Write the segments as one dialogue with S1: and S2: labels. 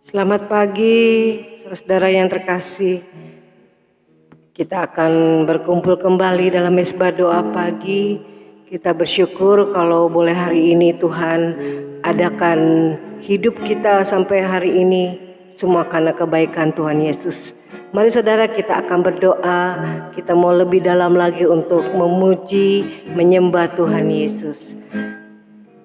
S1: Selamat pagi, saudara yang terkasih. Kita akan berkumpul kembali dalam mesbah doa pagi. Kita bersyukur kalau boleh hari ini Tuhan adakan hidup kita sampai hari ini, semua karena kebaikan Tuhan Yesus. Mari saudara, kita akan berdoa. Kita mau lebih dalam lagi untuk memuji, menyembah Tuhan Yesus.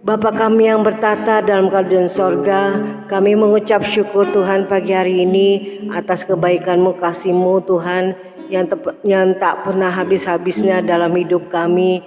S1: Bapa kami yang bertata dalam kerajaan sorga, kami mengucap syukur Tuhan pagi hari ini atas kebaikan-Mu, kasih-Mu Tuhan yang tak pernah habis-habisnya dalam hidup kami.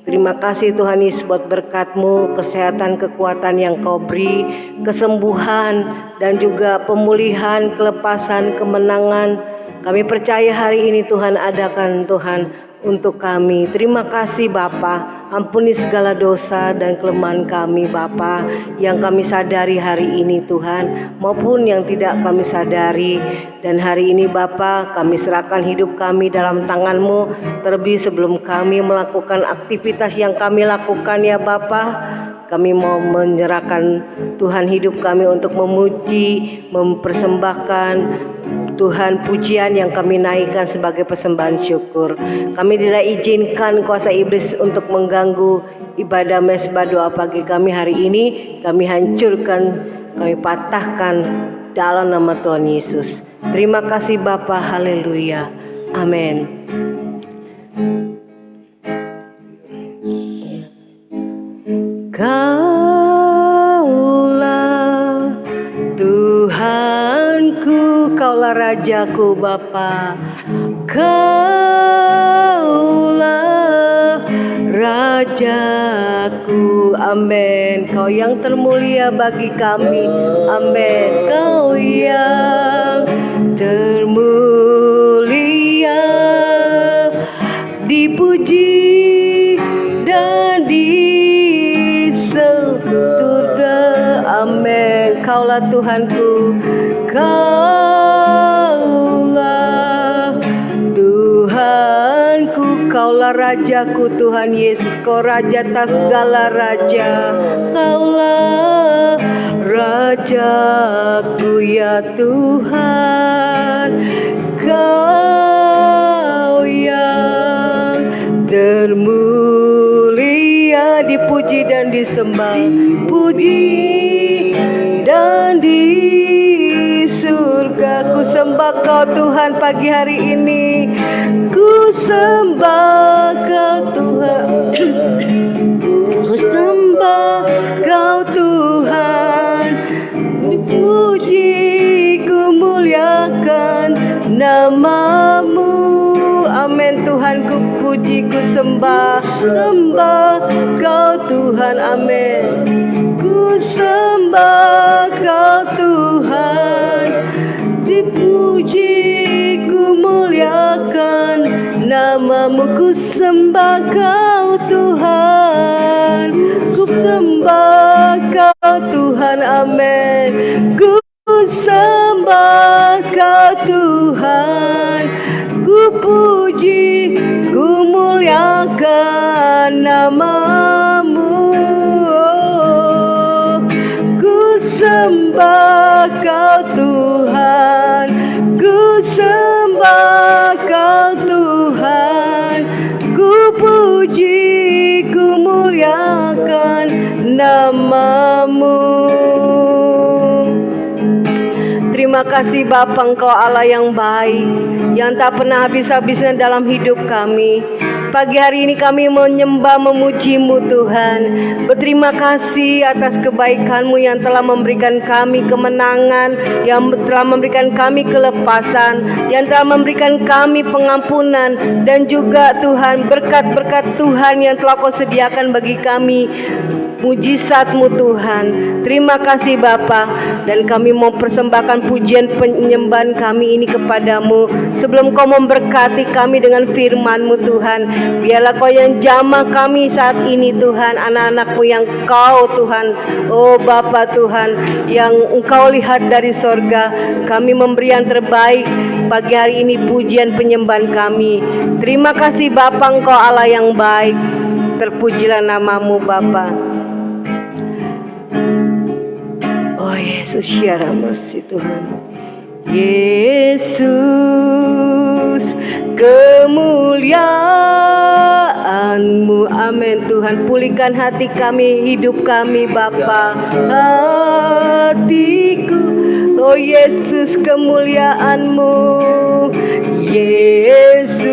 S1: Terima kasih Tuhan Yesus buat berkat-Mu, kesehatan, kekuatan yang Kau beri, kesembuhan dan juga pemulihan, kelepasan, kemenangan. Kami percaya hari ini Tuhan adakan Tuhan untuk kami. Terima kasih Bapa, ampuni segala dosa dan kelemahan kami Bapa, yang kami sadari hari ini Tuhan, maupun yang tidak kami sadari. Dan hari ini Bapa, kami serahkan hidup kami dalam tangan-Mu, terlebih sebelum kami melakukan aktivitas yang kami lakukan ya Bapa. Kami mau menyerahkan Tuhan hidup kami untuk memuji, mempersembahkan Tuhan pujian yang kami naikkan sebagai persembahan syukur. Kami tidak izinkan kuasa iblis untuk mengganggu ibadah mesbah doa pagi kami hari ini. Kami hancurkan, kami patahkan dalam nama Tuhan Yesus. Terima kasih Bapa, haleluya, amin. Kaulah Tuhanku, Kaulah Rajaku Bapa, Kaulah Rajaku, amin. Kau yang termulia bagi kami, amin. Kau yang termulia, dipuji dan di surga, amin. Kaulah Tuhanku, Kaulah Tuhanku, Kaulah Rajaku Tuhan Yesus. Kau Raja atas segala raja, Kaulah Rajaku ya Tuhan. Kau yang termulia, dipuji dan disembah, puji dan di surga. Ku sembah Kau Tuhan pagi hari ini, ku sembah Kau Tuhan, ku sembah Kau Tuhan, puji, ku muliakan nama-Mu, amin. Tuhan ku puji, ku sembah Kau Tuhan, amin. Ku sembah Kau Tuhan, dipuji, ku muliakan nama-Mu. Ku sembah Kau Tuhan, ku sembah Kau Tuhan, amin. Ku sembah Kau Tuhan, ku puji, ku muliakan nama-Mu. Ku sembah Kau Tuhan, ku sembah Kau Tuhan, ku puji, ku muliakan nama-Mu. Terima kasih Bapa, Engkau Allah yang baik, yang tak pernah habis-habisnya dalam hidup kami. Pagi hari ini kami menyembah, memuji-Mu Tuhan. Berterima kasih atas kebaikan-Mu yang telah memberikan kami kemenangan, yang telah memberikan kami kelepasan, yang telah memberikan kami pengampunan, dan juga Tuhan berkat-berkat Tuhan yang telah Kau sediakan bagi kami. Mujizat-Mu Tuhan. Terima kasih Bapa, dan kami mau persembahkan pujian penyembahan kami ini kepadamu. Sebelum Kau memberkati kami dengan firman-Mu Tuhan, biarlah Kau yang jamah kami saat ini Tuhan, anak-anak-Mu yang Kau Tuhan, oh Bapa Tuhan, yang Engkau lihat dari sorga. Kami memberi yang terbaik pagi hari ini, pujian penyembahan kami. Terima kasih Bapa, Engkau Allah yang baik. Terpujilah nama-Mu Bapa. Oh Oh Yesus, syara masih Tuhan. Yesus, kemuliaan-Mu, amin Tuhan. Pulihkan hati kami, hidup kami Bapa. Hatiku, oh Yesus, kemuliaan-Mu. Yesus,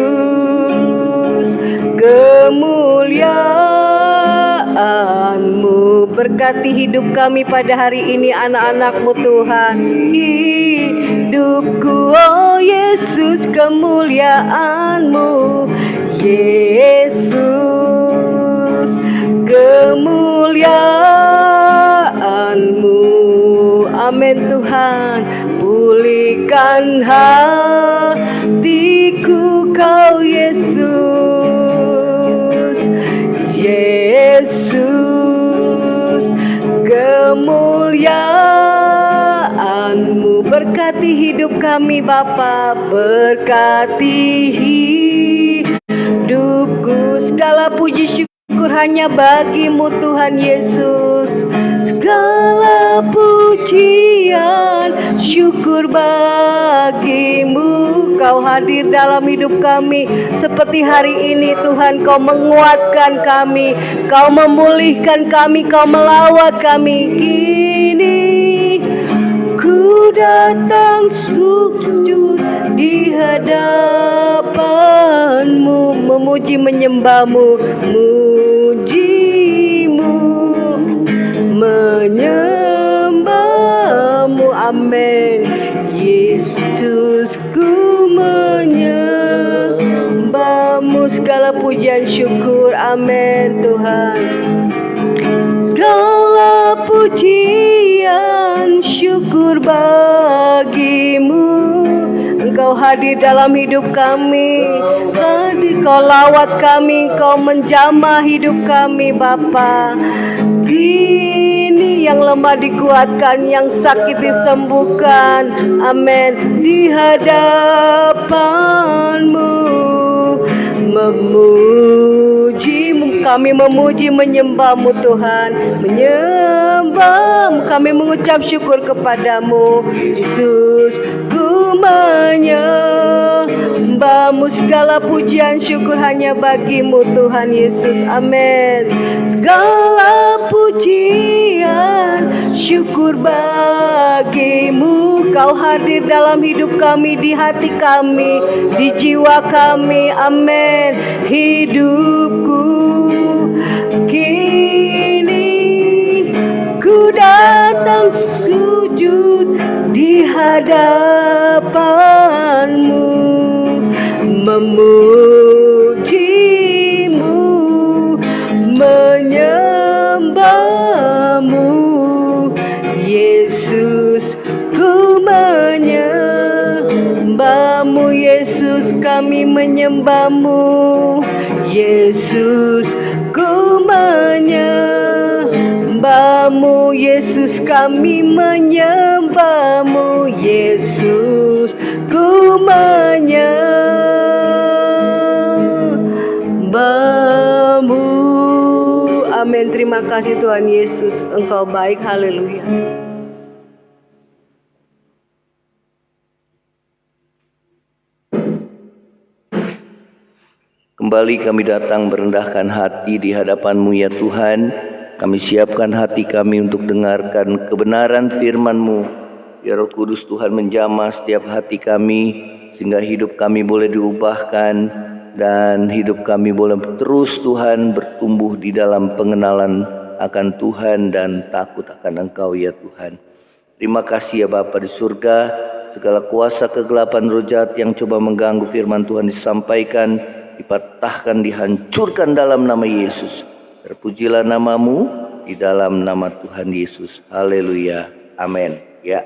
S1: kemuliaan-Mu. Berkati hidup kami pada hari ini, anak-anak-Mu Tuhan. Hidupku, oh Yesus, kemuliaan-Mu. Yesus, kemuliaan-Mu. Amin Tuhan. Pulihkan hatiku, Kau Yesus. Yesus, kemuliaan-Mu. Berkati hidup kami Bapa, berkati hidupku. Segala puji syukur hanya bagi-Mu Tuhan Yesus. Segala pujian syukur bagi-Mu. Kau hadir dalam hidup kami seperti hari ini Tuhan. Kau menguatkan kami, Kau memulihkan kami, Kau melawat kami. Kini ku datang sujud di hadapan-Mu, memuji menyembah-Mu, muji-Mu, menyembah-Mu. Amin. Yesus, ku menyembah-Mu. Segala pujian syukur, amin Tuhan. Segala pujian syukur bagi-Mu. Engkau hadir dalam hidup kami, hadir, Kau lawat kami, Kau menjamah hidup kami Bapa. Kini yang lemah dikuatkan, yang sakit disembuhkan, amin. Di hadapan-Mu memuji, kami memuji menyembah-Mu Tuhan, menyembah-Mu, kami mengucap syukur kepadamu Yesus. Ku menyembah-Mu, segala pujian syukur hanya bagi-Mu Tuhan Yesus, amin. Segala pujian syukur bagi-Mu. Kau hadir dalam hidup kami, di hati kami, di jiwa kami, amin. Hidupku kini ku datang sujud di hadapan-Mu, memuji-Mu, menyembah-Mu. Yesus, ku menyembah-Mu. Yesus, kami menyembah-Mu. Yesus, ku menyembah-Mu. Yesus, kami menyembah-Mu. Yesus, ku menyembah-Mu. Amin. Terima kasih Tuhan Yesus, Engkau baik. Haleluya.
S2: Kembali kami datang merendahkan hati di hadapan-Mu ya Tuhan. Kami siapkan hati kami untuk dengarkan kebenaran firman-Mu. Ya Roh Kudus Tuhan menjamah setiap hati kami, sehingga hidup kami boleh diubahkan dan hidup kami boleh terus Tuhan bertumbuh di dalam pengenalan akan Tuhan dan takut akan Engkau ya Tuhan. Terima kasih ya Bapa di surga. Segala kuasa kegelapan roh jahat yang coba mengganggu firman Tuhan disampaikan, dipatahkan, dihancurkan dalam nama Yesus. Terpujilah nama-Mu di dalam nama Tuhan Yesus. Haleluya. Amin. Ya.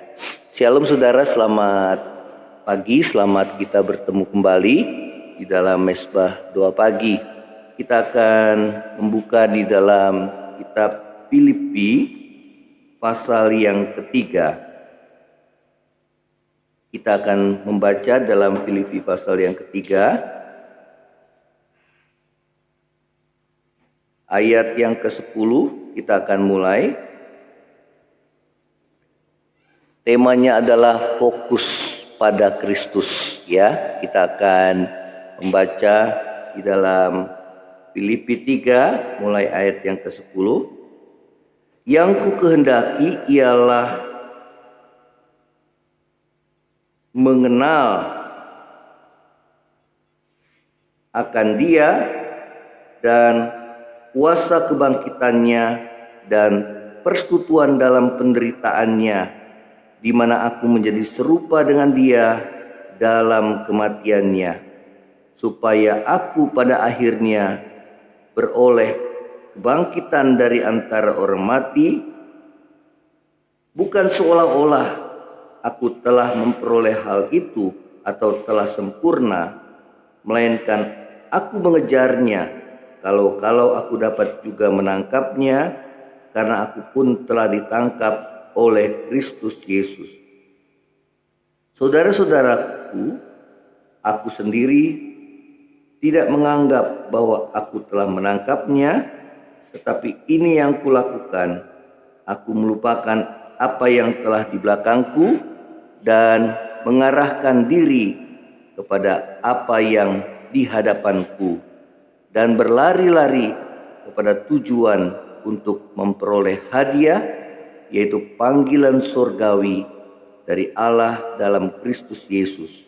S2: Shalom saudara, selamat pagi, selamat kita bertemu kembali di dalam mesbah doa pagi. Kita akan membuka di dalam kitab Filipi pasal yang ketiga. Kita akan membaca dalam Filipi pasal yang ketiga, ayat yang ke-10 kita akan mulai. Temanya adalah fokus pada Kristus ya. Kita akan membaca di dalam Filipi 3 mulai ayat yang ke-10. Yang ku kehendaki ialah mengenal akan Dia dan kuasa kebangkitannya dan persekutuan dalam penderitaannya, di mana aku menjadi serupa dengan Dia dalam kematiannya, supaya aku pada akhirnya beroleh kebangkitan dari antara orang mati. Bukan seolah-olah aku telah memperoleh hal itu atau telah sempurna, melainkan aku mengejarnya, kalau aku dapat juga menangkapnya, karena aku pun telah ditangkap oleh Kristus Yesus. Saudara-saudaraku, aku sendiri tidak menganggap bahwa aku telah menangkapnya, tetapi ini yang kulakukan. Aku melupakan apa yang telah di belakangku dan mengarahkan diri kepada apa yang di hadapanku, dan berlari-lari kepada tujuan untuk memperoleh hadiah, yaitu panggilan surgawi dari Allah dalam Kristus Yesus.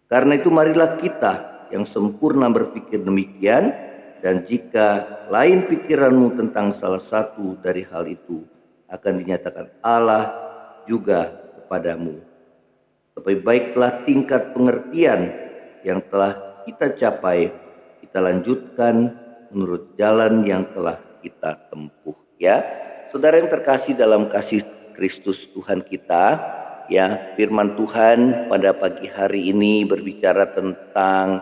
S2: Karena itu marilah kita yang sempurna berpikir demikian, dan jika lain pikiranmu tentang salah satu dari hal itu, akan dinyatakan Allah juga kepadamu. Lebih baiklah tingkat pengertian yang telah kita capai, kita lanjutkan menurut jalan yang telah kita tempuh. Ya, saudara yang terkasih dalam kasih Kristus Tuhan kita, ya, firman Tuhan pada pagi hari ini berbicara tentang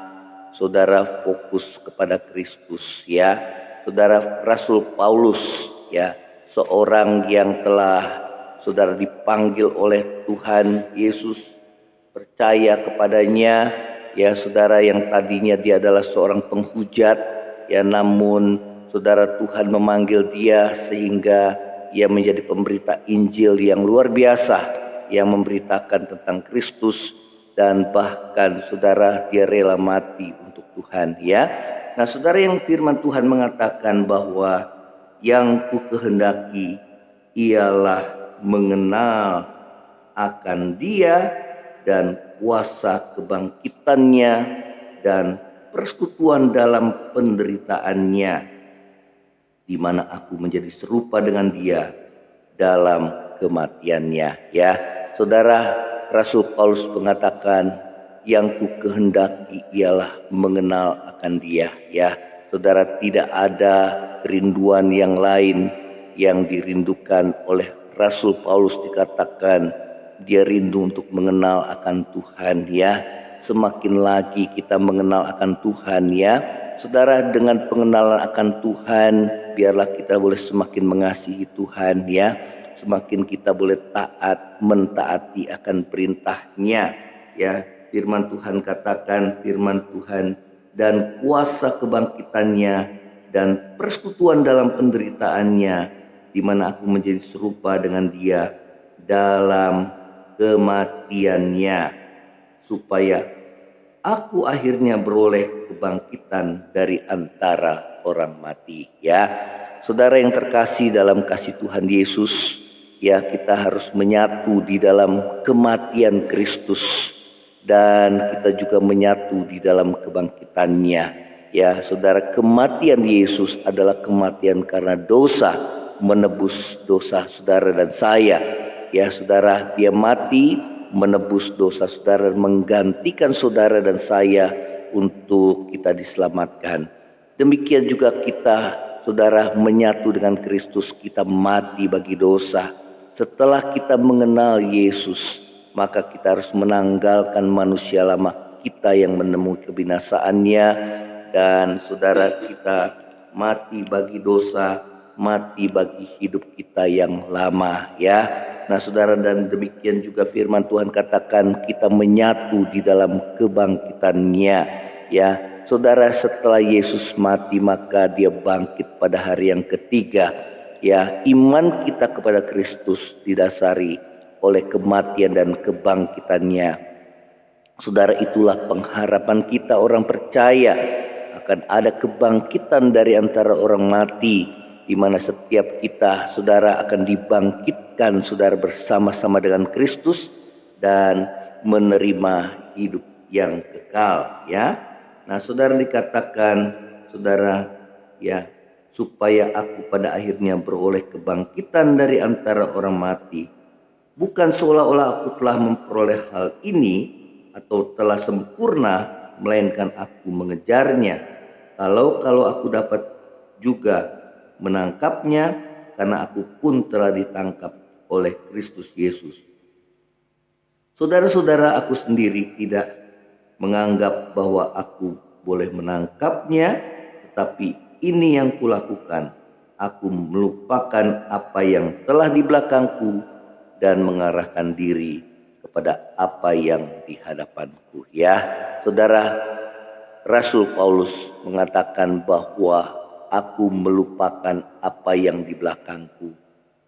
S2: saudara fokus kepada Kristus, ya. Saudara Rasul Paulus, ya, seorang yang telah saudara dipanggil oleh Tuhan Yesus, percaya kepadanya, ya saudara, yang tadinya dia adalah seorang penghujat, ya, namun saudara Tuhan memanggil dia sehingga ia menjadi pemberita Injil yang luar biasa, yang memberitakan tentang Kristus, dan bahkan saudara dia rela mati untuk Tuhan, ya. Nah saudara, yang firman Tuhan mengatakan bahwa yang ku kehendaki ialah mengenal akan Dia dan kuasa kebangkitannya dan persekutuan dalam penderitaannya, di mana aku menjadi serupa dengan Dia dalam kematiannya. Ya, saudara, Rasul Paulus mengatakan yang ku kehendaki ialah mengenal akan Dia. Ya, saudara, tidak ada kerinduan yang lain yang dirindukan oleh Rasul Paulus. Dikatakan dia rindu untuk mengenal akan Tuhan, ya. Semakin lagi kita mengenal akan Tuhan, ya saudara, dengan pengenalan akan Tuhan, biarlah kita boleh semakin mengasihi Tuhan, ya. Semakin kita boleh taat, mentaati akan perintahnya, ya. Firman Tuhan katakan, firman Tuhan dan kuasa kebangkitannya dan persekutuan dalam penderitaannya, di mana aku menjadi serupa dengan Dia dalam kematiannya, supaya aku akhirnya beroleh kebangkitan dari antara orang mati. Ya, saudara yang terkasih dalam kasih Tuhan Yesus, ya, kita harus menyatu di dalam kematian Kristus, dan kita juga menyatu di dalam kebangkitannya. Ya saudara, kematian Yesus adalah kematian karena dosa, menebus dosa saudara dan saya. Ya saudara, dia mati menebus dosa saudara, menggantikan saudara dan saya untuk kita diselamatkan. Demikian juga kita saudara menyatu dengan Kristus, kita mati bagi dosa. Setelah kita mengenal Yesus, maka kita harus menanggalkan manusia lama kita yang menemui kebinasaannya, dan saudara, kita mati bagi dosa, mati bagi hidup kita yang lama, ya. Nah saudara, dan demikian juga firman Tuhan katakan kita menyatu di dalam kebangkitannya, ya. Saudara, setelah Yesus mati maka dia bangkit pada hari yang ketiga, ya. Iman kita kepada Kristus didasari oleh kematian dan kebangkitannya. Saudara, itulah pengharapan kita orang percaya akan ada kebangkitan dari antara orang mati, di mana setiap kita, saudara, akan dibangkitkan, saudara, bersama-sama dengan Kristus dan menerima hidup yang kekal, ya. Nah, saudara, dikatakan, saudara, ya, supaya aku pada akhirnya beroleh kebangkitan dari antara orang mati. Bukan seolah-olah aku telah memperoleh hal ini atau telah sempurna, melainkan aku mengejarnya. Kalau aku dapat juga menangkapnya, karena aku pun telah ditangkap oleh Kristus Yesus. Saudara-saudara, aku sendiri tidak menganggap bahwa aku boleh menangkapnya, tetapi ini yang kulakukan. Aku melupakan apa yang telah di belakangku dan mengarahkan diri kepada apa yang di hadapanku. Ya, saudara, Rasul Paulus mengatakan bahwa aku melupakan apa yang di belakangku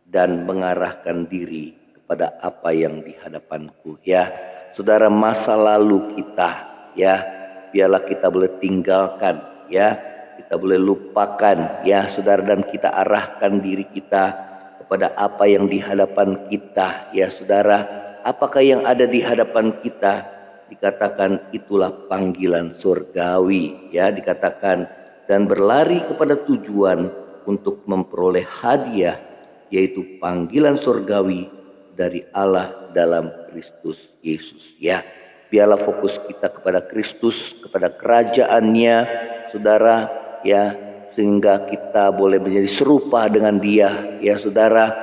S2: dan mengarahkan diri kepada apa yang di hadapanku. Ya, saudara, masa lalu kita, ya, biarlah kita boleh tinggalkan, ya, kita boleh lupakan, ya, saudara, dan kita arahkan diri kita kepada apa yang di hadapan kita. Ya, saudara, apakah yang ada di hadapan kita? Dikatakan itulah panggilan surgawi, ya, dikatakan, dan berlari kepada tujuan untuk memperoleh hadiah, yaitu panggilan surgawi dari Allah dalam Kristus Yesus. Ya, biarlah fokus kita kepada Kristus, kepada kerajaannya, saudara, ya, sehingga kita boleh menjadi serupa dengan Dia, ya, saudara.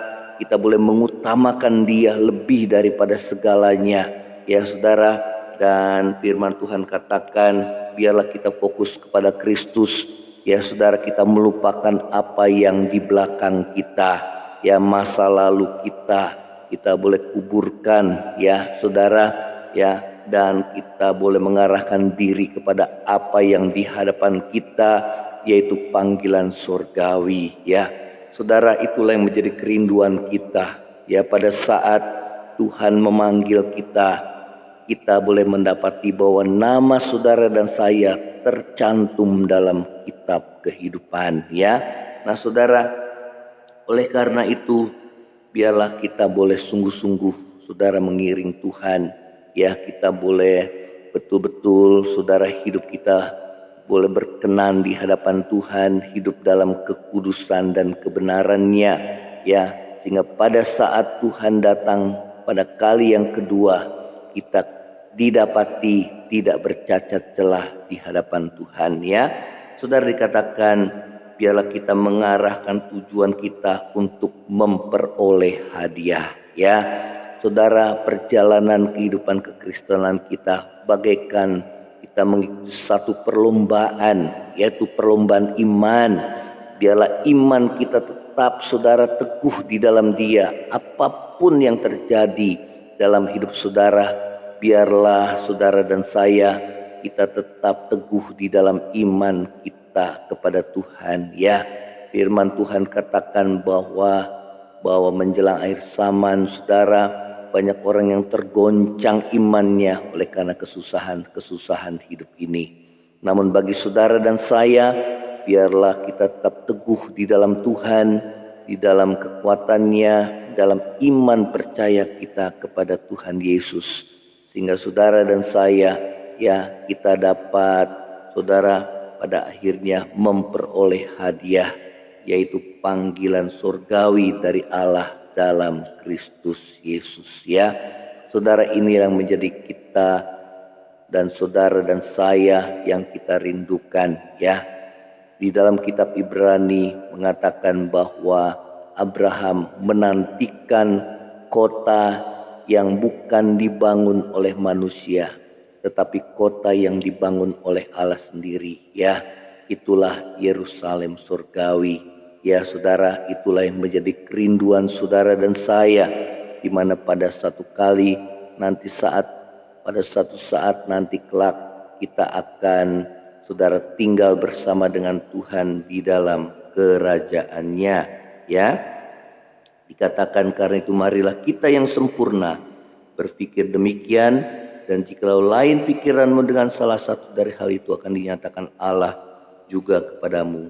S2: Kita boleh mengutamakan Dia lebih daripada segalanya, ya, saudara. Dan firman Tuhan katakan, biarlah kita fokus kepada Kristus, ya, saudara. Kita melupakan apa yang di belakang kita, ya, masa lalu kita boleh kuburkan, ya, saudara, ya, dan kita boleh mengarahkan diri kepada apa yang di hadapan kita, yaitu panggilan surgawi, ya. Saudara, itulah yang menjadi kerinduan kita, ya, pada saat Tuhan memanggil kita boleh mendapati bahwa nama saudara dan saya tercantum dalam kitab kehidupan, ya. Nah, saudara, oleh karena itu biarlah kita boleh sungguh-sungguh, saudara, mengiring Tuhan, ya. Kita boleh betul-betul, saudara, hidup kita boleh berkenan di hadapan Tuhan, hidup dalam kekudusan dan kebenarannya, ya, sehingga pada saat Tuhan datang pada kali yang kedua, kita didapati tidak bercacat celah di hadapan Tuhan, ya. Saudara, dikatakan biarlah kita mengarahkan tujuan kita untuk memperoleh hadiah, ya. Saudara, perjalanan kehidupan kekristenan kita bagaikan kita mengikuti satu perlombaan, yaitu perlombaan iman. Biarlah iman kita tetap, saudara, teguh di dalam Dia. Apapun yang terjadi dalam hidup saudara, biarlah saudara dan saya, kita tetap teguh di dalam iman kita kepada Tuhan, ya. Firman Tuhan katakan bahwa menjelang akhir zaman, saudara, banyak orang yang tergoncang imannya oleh karena kesusahan hidup ini. Namun bagi saudara dan saya, biarlah kita tetap teguh di dalam Tuhan, di dalam kekuatannya, dalam iman percaya kita kepada Tuhan Yesus. Sehingga saudara dan saya, ya, kita dapat, saudara, pada akhirnya memperoleh hadiah, yaitu panggilan surgawi dari Allah dalam Kristus Yesus, ya. Saudara, ini yang menjadi kita dan saudara dan saya yang kita rindukan, ya. Di dalam kitab Ibrani mengatakan bahwa Abraham menantikan kota yang bukan dibangun oleh manusia, tetapi kota yang dibangun oleh Allah sendiri, ya. Itulah Yerusalem surgawi. Ya, saudara, itulah yang menjadi kerinduan saudara dan saya, di mana pada satu kali nanti pada suatu saat nanti kelak kita akan, saudara, tinggal bersama dengan Tuhan di dalam kerajaannya, ya. Dikatakan karena itu marilah kita yang sempurna berpikir demikian, dan jikalau lain pikiranmu dengan salah satu dari hal itu akan dinyatakan Allah juga kepadamu.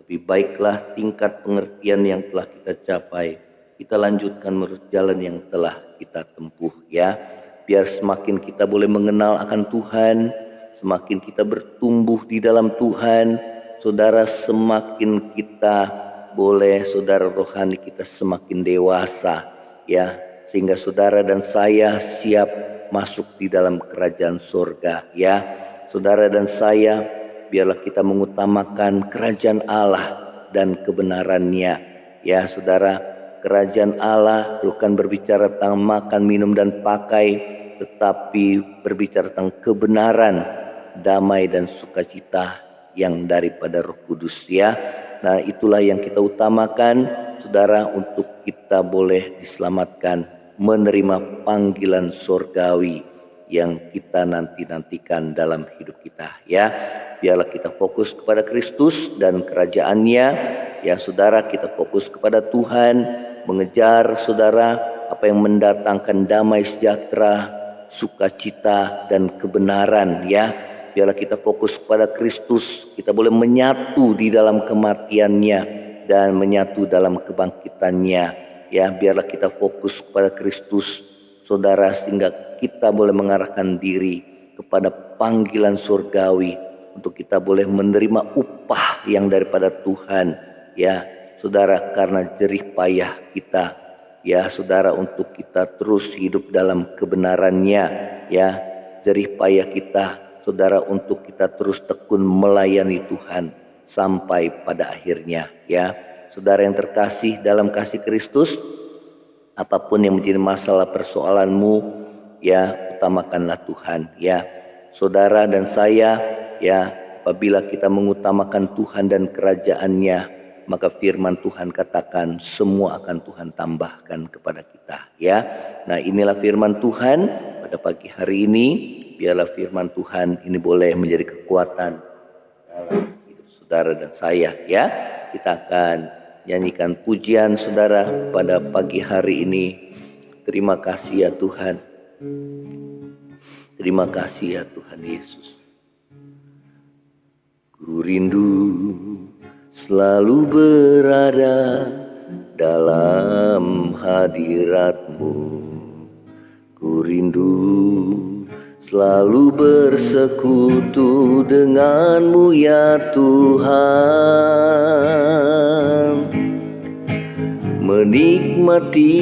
S2: Lebih baiklah tingkat pengertian yang telah kita capai, kita lanjutkan menurut jalan yang telah kita tempuh ya. Biar semakin kita boleh mengenal akan Tuhan, semakin kita bertumbuh di dalam Tuhan, saudara, semakin kita boleh, saudara, rohani kita semakin dewasa ya, sehingga saudara dan saya siap masuk di dalam kerajaan surga ya. Saudara dan saya, biarlah kita mengutamakan kerajaan Allah dan kebenarannya ya. Saudara, kerajaan Allah bukan berbicara tentang makan, minum, dan pakai, tetapi berbicara tentang kebenaran, damai, dan sukacita yang daripada Roh Kudus ya. Nah, itulah yang kita utamakan, saudara, untuk kita boleh diselamatkan, menerima panggilan surgawi yang kita nantikan dalam hidup kita ya. Biarlah kita fokus kepada Kristus dan kerajaannya ya, saudara. Kita fokus kepada Tuhan, mengejar, saudara, apa yang mendatangkan damai sejahtera, sukacita, dan kebenaran ya. Biarlah kita fokus pada Kristus, kita boleh menyatu di dalam kematiannya dan menyatu dalam kebangkitannya ya. Biarlah kita fokus kepada Kristus, saudara, sehingga kita boleh mengarahkan diri kepada panggilan surgawi untuk kita boleh menerima upah yang daripada Tuhan ya, saudara, karena jerih payah kita ya, saudara, untuk kita terus hidup dalam kebenarannya ya. Jerih payah kita, saudara, untuk kita terus tekun melayani Tuhan sampai pada akhirnya ya. Saudara yang terkasih dalam kasih Kristus, apapun yang menjadi masalah persoalanmu ya, utamakanlah Tuhan ya. Saudara dan saya ya, apabila kita mengutamakan Tuhan dan kerajaannya, maka firman Tuhan katakan semua akan Tuhan tambahkan kepada kita ya. Nah, inilah firman Tuhan pada pagi hari ini. Biarlah firman Tuhan ini boleh menjadi kekuatan dalam hidup saudara dan saya ya. Kita akan nyanyikan pujian, saudara, pada pagi hari ini. Terima kasih ya Tuhan. Terima kasih ya Tuhan Yesus. Ku rindu selalu berada dalam hadirat-Mu. Ku rindu selalu bersekutu dengan-Mu ya Tuhan, menikmati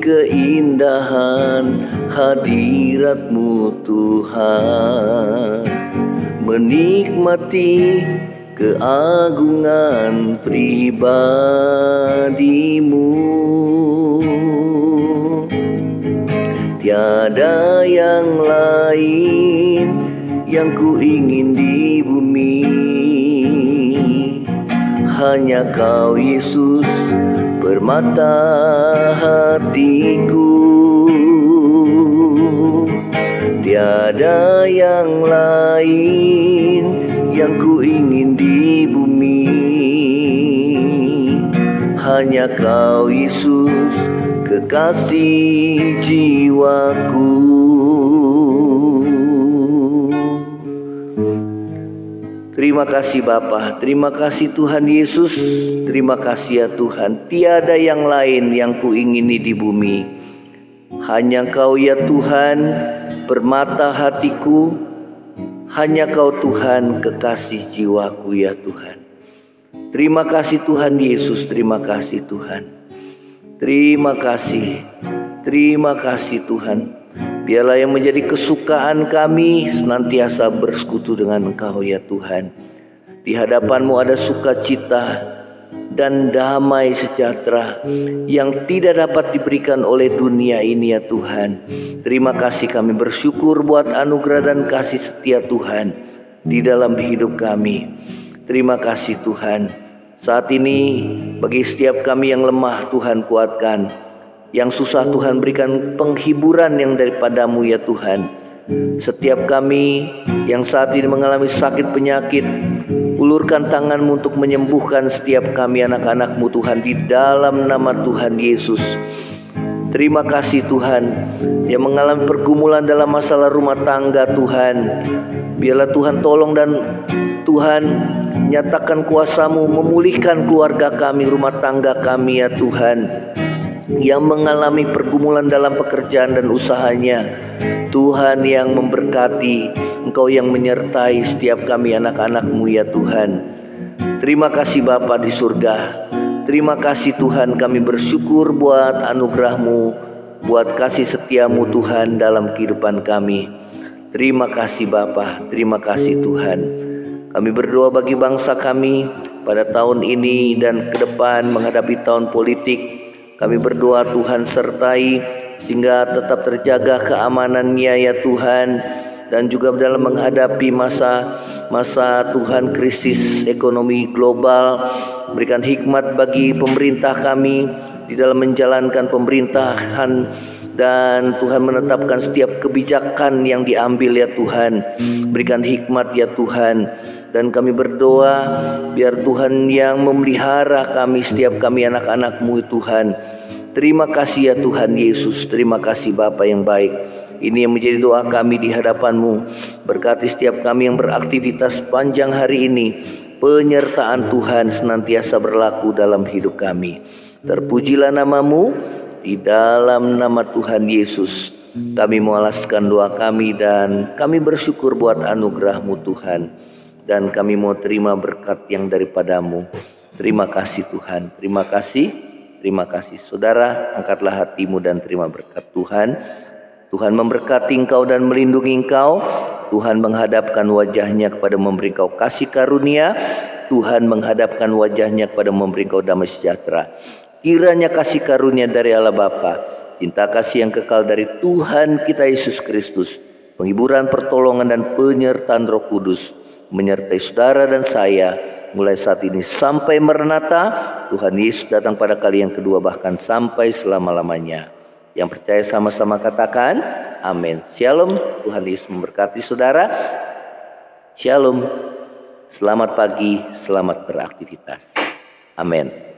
S2: keindahan hadirat-Mu Tuhan, menikmati keagungan pribadi-Mu. Tiada yang lain yang ku ingin di bumi, hanya Kau Yesus permata hatiku. Tiada yang lain yang ku ingin di bumi, hanya Kau Yesus kekasih jiwaku. Terima kasih Bapa, terima kasih Tuhan Yesus, terima kasih ya Tuhan. Tiada yang lain yang ku ingini di bumi, hanya Kau ya Tuhan, permata hatiku. Hanya Kau Tuhan, kekasih jiwaku ya Tuhan. Terima kasih Tuhan Yesus, terima kasih Tuhan. Terima kasih Tuhan. Biarlah yang menjadi kesukaan kami senantiasa bersekutu dengan Engkau ya Tuhan. Di hadapan-Mu ada sukacita dan damai sejahtera yang tidak dapat diberikan oleh dunia ini ya Tuhan. Terima kasih, kami bersyukur buat anugerah dan kasih setia Tuhan di dalam hidup kami. Terima kasih Tuhan. Saat ini bagi setiap kami yang lemah, Tuhan kuatkan. Yang susah, Tuhan berikan penghiburan yang daripada-Mu ya Tuhan. Setiap kami yang saat ini mengalami sakit penyakit, Ulurkan tangan-Mu untuk menyembuhkan setiap kami anak-anak-Mu Tuhan, di dalam nama Tuhan Yesus. Terima kasih Tuhan, yang mengalami pergumulan dalam masalah rumah tangga Tuhan. Biarlah Tuhan tolong dan Tuhan nyatakan kuasa-Mu memulihkan keluarga kami, rumah tangga kami ya Tuhan. Yang mengalami pergumulan dalam pekerjaan dan usahanya, Tuhan yang memberkati, Engkau yang menyertai setiap kami anak-anak-Mu ya Tuhan. Terima kasih Bapa di surga. Terima kasih Tuhan, kami bersyukur buat anugerah-Mu, buat kasih setia-Mu Tuhan dalam kehidupan kami. Terima kasih Bapa, terima kasih Tuhan. Kami berdoa bagi bangsa kami pada tahun ini dan ke depan menghadapi tahun politik. Kami berdoa Tuhan sertai sehingga tetap terjaga keamanannya ya Tuhan. Dan juga dalam menghadapi masa Tuhan krisis ekonomi global, berikan hikmat bagi pemerintah kami di dalam menjalankan pemerintahan. Dan Tuhan menetapkan setiap kebijakan yang diambil ya Tuhan. Berikan hikmat ya Tuhan. Dan kami berdoa biar Tuhan yang memelihara kami, setiap kami anak-anak-Mu Tuhan. Terima kasih ya Tuhan Yesus. Terima kasih Bapa yang baik. Ini yang menjadi doa kami di hadapan-Mu. Berkati setiap kami yang beraktivitas panjang hari ini. Penyertaan Tuhan senantiasa berlaku dalam hidup kami. Terpujilah nama-Mu. Di dalam nama Tuhan Yesus kami mengalaskan doa kami, dan kami bersyukur buat anugerah-Mu Tuhan. Dan kami mau terima berkat yang daripada-Mu. Terima kasih Tuhan. Terima kasih. Terima kasih. Saudara, angkatlah hatimu dan terima berkat Tuhan. Tuhan memberkati engkau dan melindungi engkau. Tuhan menghadapkan wajahnya kepada memberi engkau kasih karunia. Tuhan menghadapkan wajahnya kepada memberi engkau damai sejahtera. Kiranya kasih karunia dari Allah Bapa, cinta kasih yang kekal dari Tuhan kita Yesus Kristus, penghiburan, pertolongan dan penyertaan Roh Kudus menyertai saudara dan saya mulai saat ini sampai Maranatha. Tuhan Yesus datang pada kali yang kedua, bahkan sampai selama-lamanya. Yang percaya sama-sama katakan amin. Shalom. Tuhan Yesus memberkati saudara. Shalom. Selamat pagi, selamat beraktivitas. Amin.